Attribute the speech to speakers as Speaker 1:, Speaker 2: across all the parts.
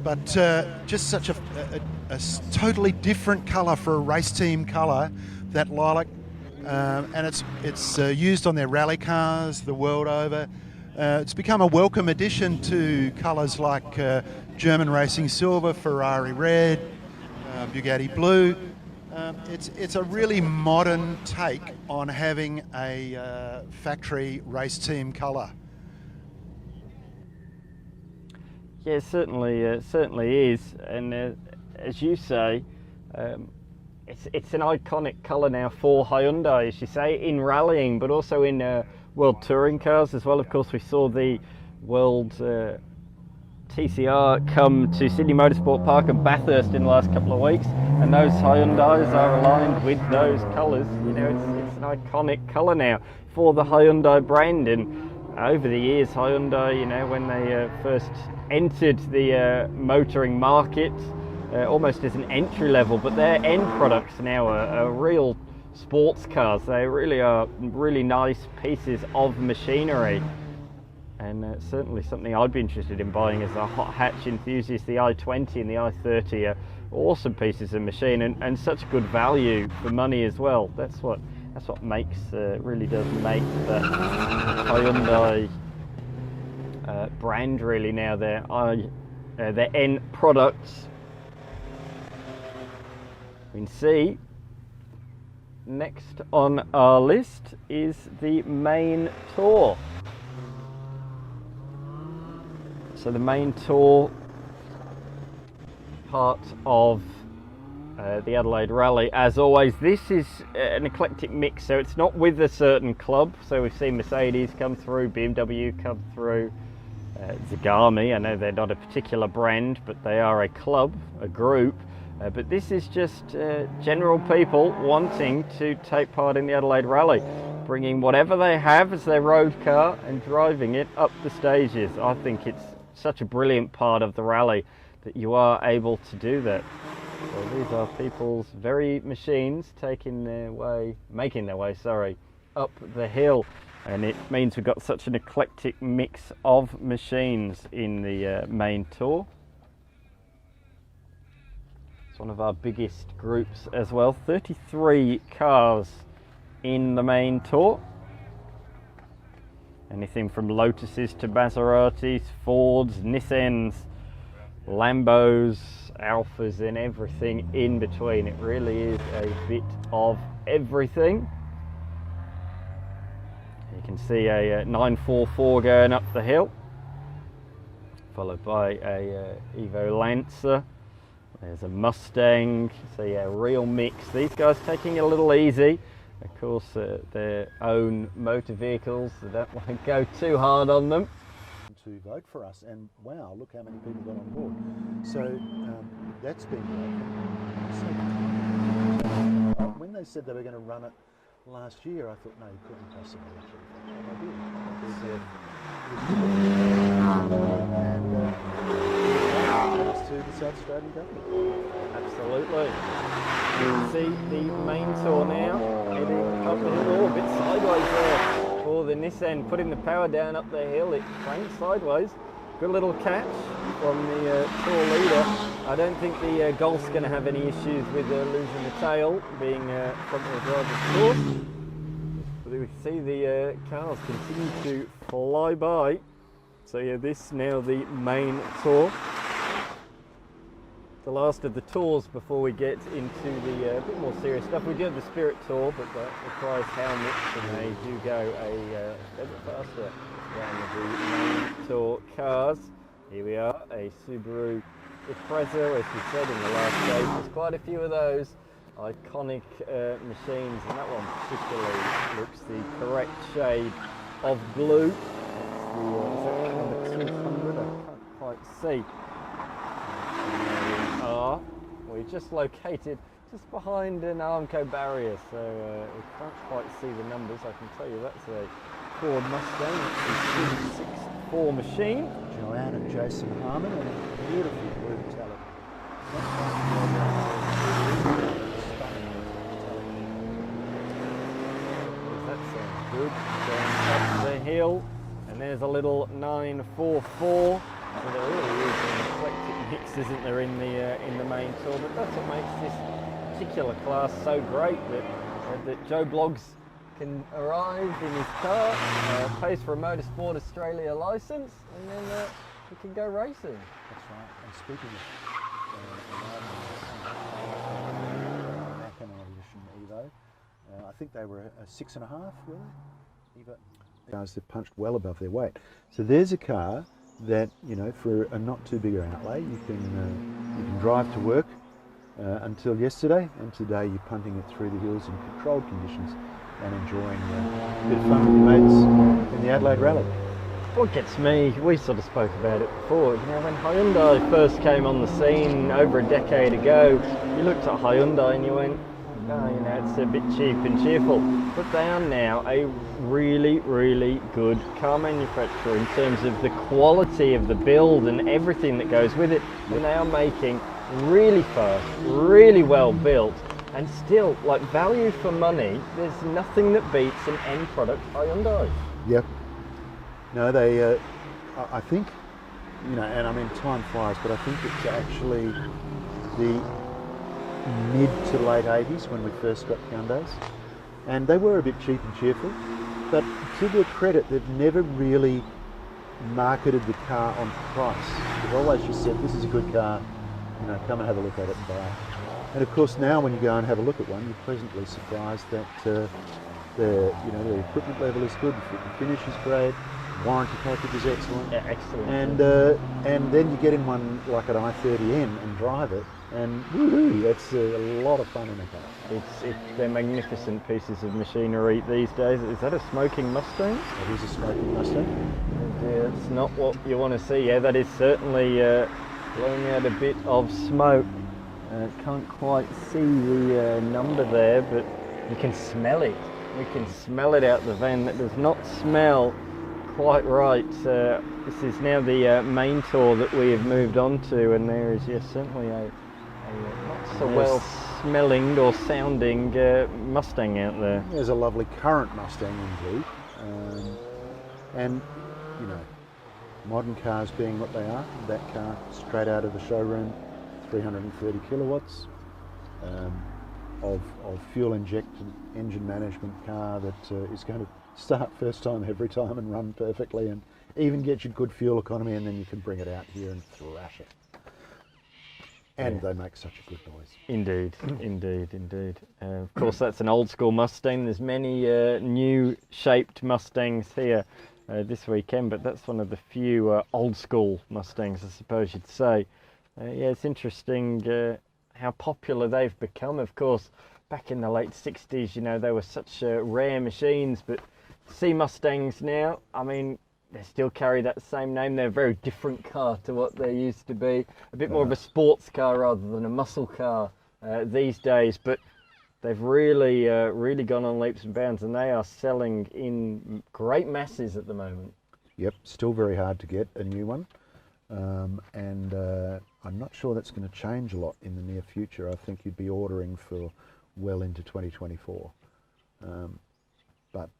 Speaker 1: but just such a totally different colour for a race team colour, that lilac, and it's used on their rally cars the world over. It's become a welcome addition to colours like German Racing Silver, Ferrari Red, Bugatti Blue. It's a really modern take on having a factory race team colour.
Speaker 2: Yeah, it certainly is, and as you say, it's an iconic colour now for Hyundai, as you say, in rallying, but also in World Touring cars as well. Of course, we saw the World TCR come to Sydney Motorsport Park and Bathurst in the last couple of weeks, and those Hyundais are aligned with those colours. You know, it's an iconic colour now for the Hyundai brand. And over the years, Hyundai, you know, when they first entered the motoring market, almost as an entry level, but their end products now are real sports cars. They really are really nice pieces of machinery, and certainly something I'd be interested in buying as a hot hatch enthusiast. The i20 and the i30 are awesome pieces of machine, and such good value for money as well. That's what makes really does make the Hyundai brand really now their end products. We can see next on our list is the main tour. So the main tour, part of the Adelaide Rally. As always, this is an eclectic mix, so it's not with a certain club. So we've seen Mercedes come through, BMW come through, Zagami. I know they're not a particular brand, but they are a club, a group. But this is just general people wanting to take part in the Adelaide Rally, bringing whatever they have as their road car and driving it up the stages. I think it's such a brilliant part of the rally that you are able to do that. So these are people's very machines making their way, up the hill, and it means we've got such an eclectic mix of machines in the main tour. It's one of our biggest groups as well. 33 cars in the main tour. Anything from Lotuses to Maseratis, Fords, Nissans, Lambos, Alphas, and everything in between. It really is a bit of everything. You can see a 944 going up the hill, followed by a Evo Lancer. There's a Mustang. So yeah, real mix. These guys taking it a little easy. Of course, their own motor vehicles. They don't want to go too hard on them.
Speaker 1: To vote for us, and wow, look how many people got on board. So that's been great. When they said they were going to run it last year, I thought, no, you couldn't possibly achieve that. And thanks to the South Australian government.
Speaker 2: Absolutely. You can see the main tour now heading up the hill, a bit sideways there for the Nissan, putting the power down up the hill. It cranked sideways. Good little catch from the tour leader. I don't think the Golf's going to have any issues with losing the tail, being front wheel drive, of course. But we see the cars continue to fly by. So yeah, this now the main tour. The last of the tours before we get into the bit more serious stuff. We do have the Spirit Tour, but that requires helmets, and they do go a bit faster than the main tour cars. Here we are, a Subaru Impreza, as we said in the last stage. There's quite a few of those iconic machines, and that one particularly looks the correct shade of blue. It's the, is that number 200? I can't quite see. We're just located just behind an Armco barrier, so we can't quite see the numbers. I can tell you that's a Ford Mustang, it's a 264 machine.
Speaker 1: Joanne and Jason Harmon, and a beautiful blue metallic.
Speaker 2: That sounds good. Going up the hill, and there's a little 944. So there really is an eclectic mix mix, isn't there, in the main tour? But that's what makes this particular class so great, that Joe Bloggs can arrive in his car, pays for a Motorsport Australia licence, and then he can go racing.
Speaker 1: That's right. And speaking of Mackinnon edition Evo, I think they were a 6.5, were they? Evo. Cars that punched well above their weight. So there's a car that, you know, for a not too big an outlay, you can drive to work until yesterday, and today you're punting it through the hills in controlled conditions and enjoying a bit of fun with your mates in the Adelaide Rally.
Speaker 2: What gets me, we sort of spoke about it before, you know, when Hyundai first came on the scene over a decade ago, you looked at Hyundai and you went, oh, you know, it's a bit cheap and cheerful. But they are now a really, really good car manufacturer in terms of the quality of the build and everything that goes with it. And they are making really fast, really well built, and still, like, value for money, there's nothing that beats an end product Hyundai.
Speaker 1: Yep. No, they, I think, you know, and I mean, time flies, but I think it's actually the mid to late 80s when we first got Hyundais, and they were a bit cheap and cheerful, but to their credit, they've never really marketed the car on price. They've always just said, this is a good car, you know, come and have a look at it and buy it. And of course now when you go and have a look at one, you're pleasantly surprised that the equipment level is good, the fit and finish is great, warranty package is excellent.
Speaker 2: Yeah, excellent.
Speaker 1: And then you get in one like an i30M and drive it, and woohoo, that's a lot of fun in a car.
Speaker 2: They're magnificent pieces of machinery these days. Is that a smoking Mustang?
Speaker 1: It is a smoking Mustang.
Speaker 2: Yeah, it's not what you want to see. Yeah, that is certainly blowing out a bit of smoke. Can't quite see the number there, but you can smell it. We can smell it out the van. That does not smell quite right. This is now the main tour that we have moved on to, and there is, yes, certainly a not so well smelling or sounding Mustang out there.
Speaker 1: There's a lovely current Mustang indeed, and you know, modern cars being what they are, that car straight out of the showroom, 330 kilowatts of fuel injected engine management car that is going to start first time every time and run perfectly, and even get you good fuel economy, and then you can bring it out here and thrash it. And they make such a good noise. Indeed,
Speaker 2: indeed. Of course, that's an old school Mustang. There's many new shaped Mustangs here this weekend, but that's one of the few old school Mustangs, I suppose you'd say. Yeah, it's interesting how popular they've become. Of course, back in the late 60s, you know, they were such rare machines, but see Mustangs now, I mean, they still carry that same name. They're a very different car to what they used to be. A bit more of a sports car rather than a muscle car these days, but they've really gone on leaps and bounds, and they are selling in great masses at the moment.
Speaker 1: Yep, still very hard to get a new one. And I'm not sure that's going to change a lot in the near future. I think you'd be ordering for well into 2024. But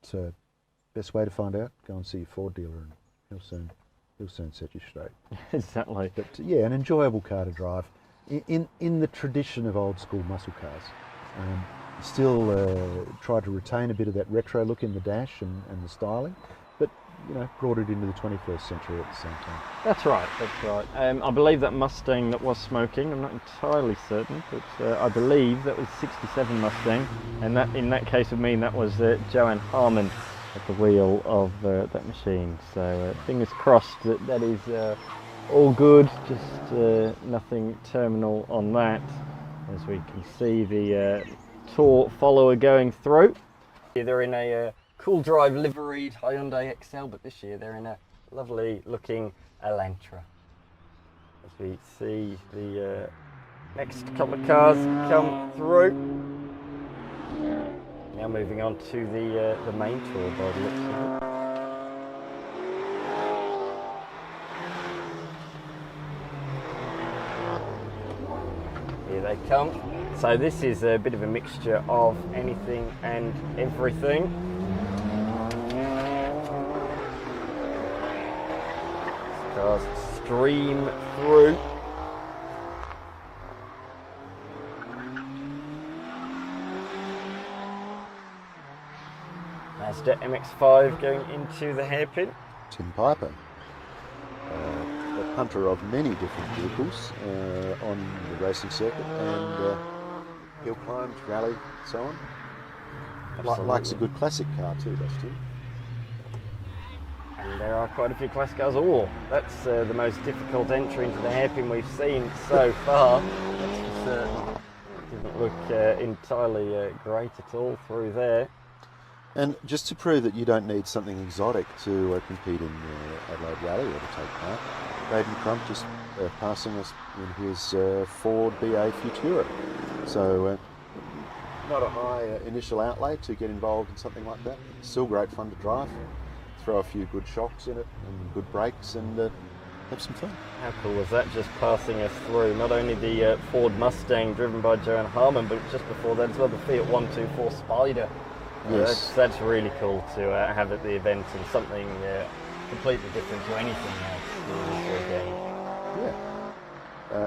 Speaker 1: best way to find out, go and see your Ford dealer, and he'll soon set you straight.
Speaker 2: Exactly.
Speaker 1: But yeah, an enjoyable car to drive in the tradition of old school muscle cars. Still try to retain a bit of that retro look in the dash and the styling, but you know, brought it into the 21st century at the same time.
Speaker 2: That's right. I believe that Mustang that was smoking, I'm not entirely certain, but I believe that was 67 Mustang, and that in that case would mean that was Joanne Harmon at the wheel of that machine. So fingers crossed that is all good, just nothing terminal on that, as we can see the tour follower going through. They're in a cool drive liveried Hyundai XL, but this year they're in a lovely looking Elantra. As we see the next couple of cars come through. Now moving on to the main tour by the looks of it. Here they come. So this is a bit of a mixture of anything and everything. Cars stream through. Mazda MX-5 going into the hairpin.
Speaker 3: Tim Piper, a punter of many different vehicles on the racing circuit, and hill climbs, rally, so on. Likes a good classic car too, does Tim?
Speaker 2: And there are quite a few classic cars. Oh, that's the most difficult entry into the hairpin we've seen so far. That's for certain. Didn't look entirely great at all through there.
Speaker 3: And just to prove that you don't need something exotic to compete in Adelaide Rally or to take part, Braden Crump just passing us in his Ford BA Futura. So not a high initial outlay to get involved in something like that. Still great fun to drive. Throw a few good shocks in it and good brakes and have some fun.
Speaker 2: How cool was that, just passing us through not only the Ford Mustang driven by Joanne Harmon, but just before that as well the Fiat 124 Spider.
Speaker 3: Yes.
Speaker 2: That's really cool to have at the event, and something completely different to anything else again.
Speaker 3: Yeah.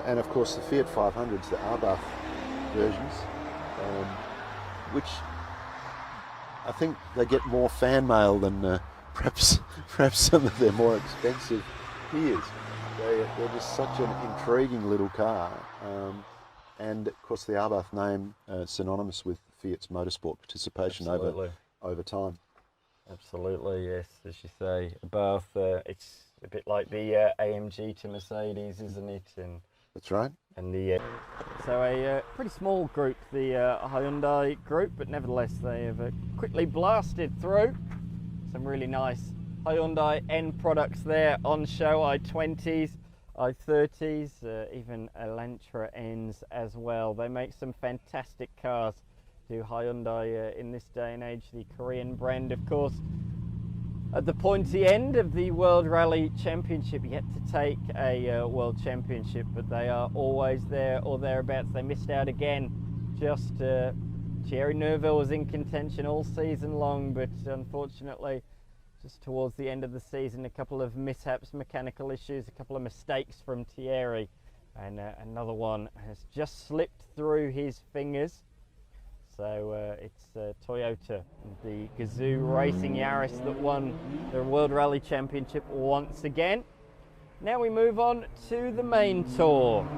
Speaker 3: And of course the Fiat 500s, the Arbath versions, which I think they get more fan mail than perhaps some of their more expensive peers. They're just such an intriguing little car, and of course the Arbath name synonymous with Fiat's motorsport participation over time.
Speaker 2: Absolutely, yes. As you say, Bath, it's a bit like the AMG to Mercedes, isn't it? And
Speaker 3: that's right.
Speaker 2: And the so a pretty small group, the Hyundai group, but nevertheless they have quickly blasted through. Some really nice Hyundai end products there on show, i20s, i30s, even Elantra ends as well. They make some fantastic cars. To Hyundai in this day and age, the Korean brand, of course, at the pointy end of the World Rally Championship, yet to take a World Championship, but they are always there or thereabouts. They missed out again. Just Thierry Neuville was in contention all season long, but unfortunately, just towards the end of the season, a couple of mishaps, mechanical issues, a couple of mistakes from Thierry, and another one has just slipped through his fingers. So it's Toyota, the Gazoo Racing Yaris, that won the World Rally Championship once again. Now we move on to the main tour.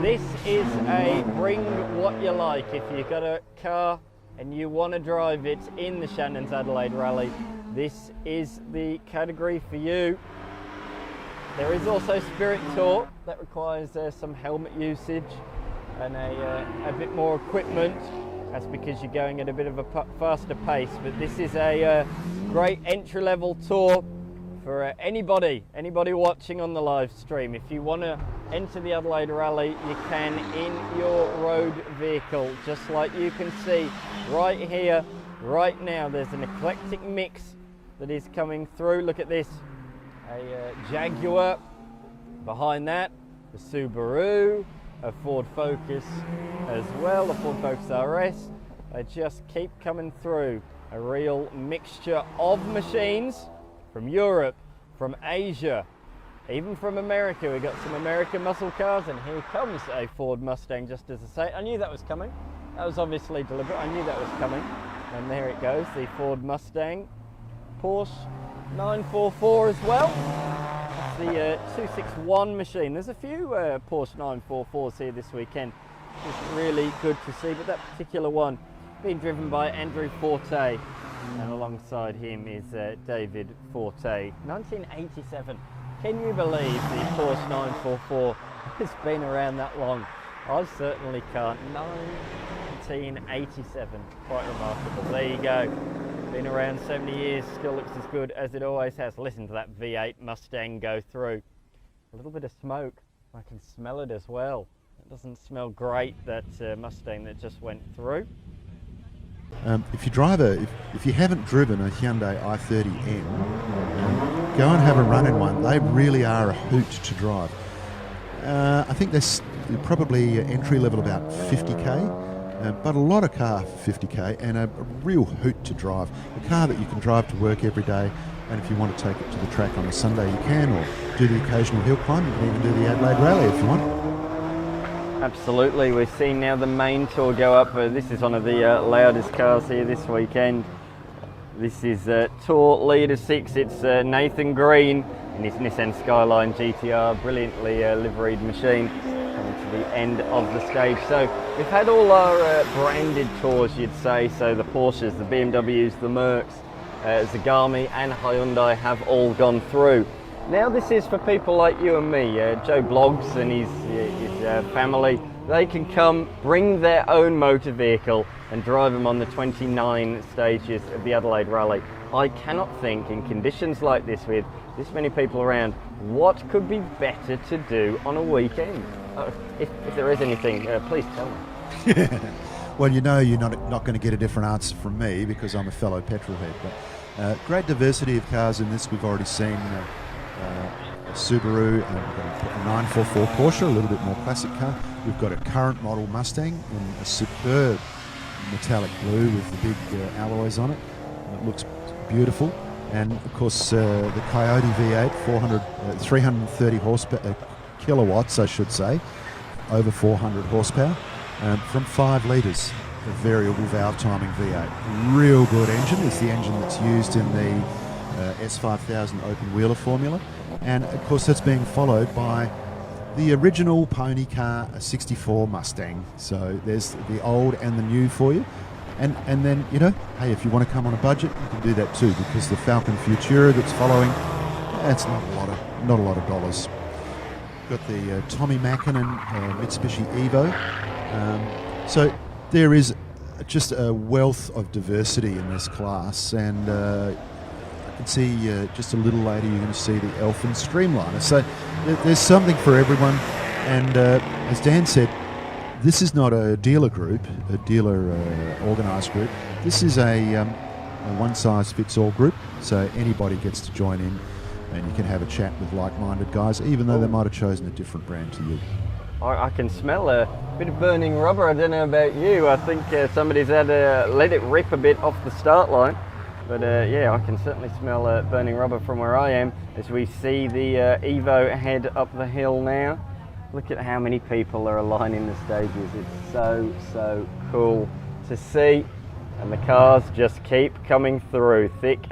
Speaker 2: This is a bring what you like. If you've got a car and you want to drive it in the Shannon's Adelaide Rally, this is the category for you. There is also Spirit Tour that requires some helmet usage and a bit more equipment. That's because you're going at a bit of a faster pace, but this is a great entry-level tour for anybody watching on the live stream. If you want to enter the Adelaide Rally, you can in your road vehicle, just like you can see right here, right now. There's an eclectic mix that is coming through. Look at this, a Jaguar, behind that the Subaru, a Ford Focus as well, a Ford Focus RS. They just keep coming through. A real mixture of machines from Europe, from Asia, even from America. We've got some American muscle cars, and here comes a Ford Mustang, just as I say. I knew that was coming. That was obviously deliberate. I knew that was coming. And there it goes, the Ford Mustang. Porsche 944 as well. The 261 machine. There's a few Porsche 944s here this weekend. It's really good to see, but that particular one being driven by Andrew Forte, and alongside him is David Forte. 1987. Can you believe the Porsche 944 has been around that long? I certainly can't. 1987. Quite remarkable. There you go. Been around 70 years, still looks as good as it always has. Listen to that V8 Mustang go through. A little bit of smoke. I can smell it as well. It doesn't smell great, that Mustang that just went through.
Speaker 1: If you haven't driven a Hyundai i30M, go and have a run in one. They really are a hoot to drive. I think they're probably entry level about 50k. But a lot of car for 50k, and a real hoot to drive. A car that you can drive to work every day, and if you want to take it to the track on a Sunday you can, or do the occasional hill climb. You can even do the Adelaide Rally if you want.
Speaker 2: Absolutely, we're seeing now the main tour go up. This is one of the loudest cars here this weekend. This is Tour Leader 6. It's Nathan Green in his Nissan Skyline GTR, brilliantly liveried machine, coming to the end of the stage. So we've had all our branded tours, you'd say, so the Porsches, the BMWs, the Mercs, Zagami and Hyundai have all gone through. Now this is for people like you and me, Joe Bloggs and his family. They can come, bring their own motor vehicle and drive them on the 29 stages of the Adelaide Rally. I cannot think, in conditions like this with this many people around, what could be better to do on a weekend? If there is anything, please tell me.
Speaker 1: Well, you know you're not going to get a different answer from me because I'm a fellow petrolhead. But great diversity of cars in this. We've already seen a Subaru and a 944 Porsche, a little bit more classic car. We've got a current model Mustang in a superb metallic blue with the big alloys on it. It looks beautiful. And of course the Coyote V8, 330 horsepower, kilowatts I should say, over 400 horsepower, from 5 litres of variable valve timing V8. Real good engine. It's the engine that's used in the S5000 open wheeler formula, and of course that's being followed by the original pony car, a 64 Mustang. So there's the old and the new for you, and then, you know, hey, if you want to come on a budget, you can do that too, because the Falcon Futura that's following, that's not a lot of dollars. Got the Tommy Mackinnon Mitsubishi Evo. So there is just a wealth of diversity in this class, and I can see just a little later you're going to see the Elfin Streamliner. So there's something for everyone, and as Dan said, this is not a dealer group, a dealer organised group. This is a one-size-fits-all group, so anybody gets to join in, and you can have a chat with like-minded guys, even though they might have chosen a different brand to you.
Speaker 2: I can smell a bit of burning rubber. I don't know about you. I think somebody's had let it rip a bit off the start line. But yeah, I can certainly smell burning rubber from where I am as we see the Evo head up the hill now. Look at how many people are lining the stages. It's so cool to see. And the cars just keep coming through thick